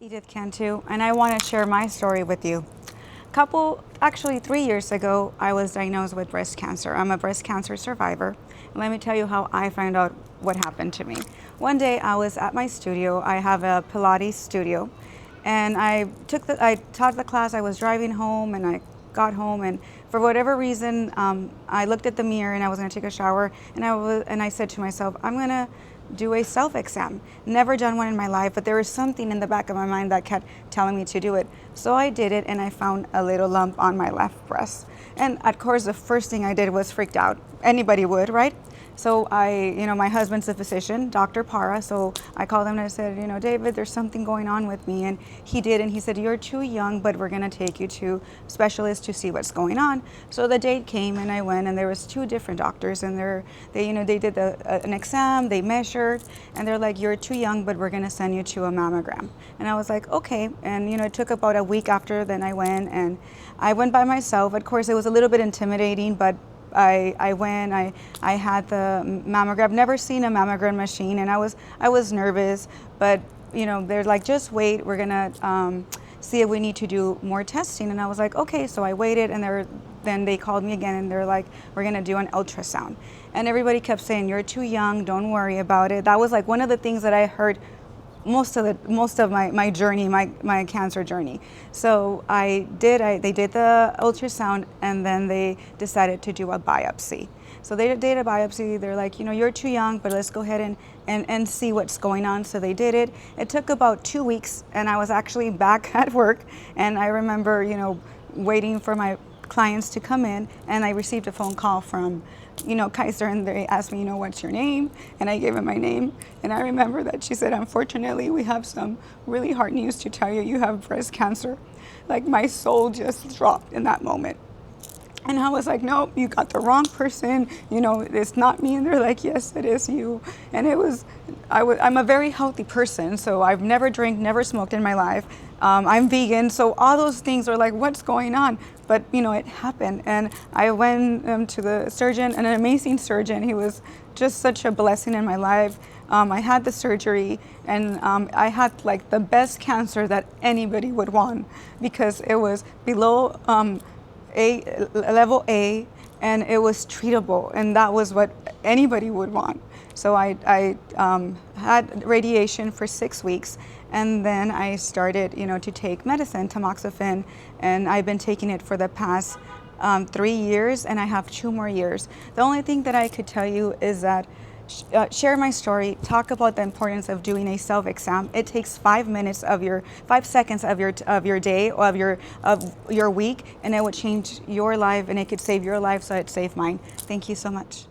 Edith Cantu, and I want to share my story with you. Actually 3 years ago, I was diagnosed with breast cancer. I'm a breast cancer survivor. And let me tell you how I found out what happened to me. One day I was at my studio. I have a Pilates studio, and I taught the class. I was driving home, and I got home, and for whatever reason, I looked at the mirror and I was going to take a shower, and I said to myself, I'm going to do a self-exam. Never done one in my life, but there was something in the back of my mind that kept telling me to do it. So I did it, and I found a little lump on my left breast. And of course, the first thing I did was freaked out. Anybody would, right? So my husband's a physician, Dr. Para, so I called him and I said, David, there's something going on with me. And he did, and he said, you're too young, but we're gonna take you to specialists to see what's going on. So the date came, and I went, and there was two different doctors, and they did an exam, they measured, and they're like, you're too young, but we're gonna send you to a mammogram. And I was like, okay. And it took about a week after, then I went by myself. Of course, it was a little bit intimidating, but I went, I had the mammogram, never seen a mammogram machine, and I was nervous, but they're like, just wait, we're gonna see if we need to do more testing. And I was like, okay. So I waited, and then they called me again, and they're like, we're gonna do an ultrasound. And everybody kept saying, you're too young, don't worry about it. That was like one of the things that I heard most of my journey, my cancer journey. So they did the ultrasound, and then they decided to do a biopsy. So they did a biopsy. They're like, you're too young, but let's go ahead and see what's going on. So they did it. It took about 2 weeks, and I was actually back at work. And I remember, waiting for my clients to come in, and I received a phone call from Kaiser, and they asked me, what's your name? And I gave them my name. And I remember that she said, unfortunately, we have some really hard news to tell you. You have breast cancer. Like, my soul just dropped in that moment. And I was like, nope, you got the wrong person. It's not me. And they're like, yes, it is you. And I'm a very healthy person. So I've never drank, never smoked in my life. I'm vegan. So all those things are like, what's going on? But, it happened. And I went to the surgeon, an amazing surgeon. He was just such a blessing in my life. I had the surgery, and I had like the best cancer that anybody would want, because it was below level A, and it was treatable, and that was what anybody would want. So I had radiation for 6 weeks, and then I started, to take medicine, tamoxifen, and I've been taking it for the past 3 years, and I have 2 more years. The only thing that I could tell you is that share my story, talk about the importance of doing a self-exam. It takes 5 seconds of your day, or of your week, and it would change your life, and it could save your life, so it saved mine. Thank you so much.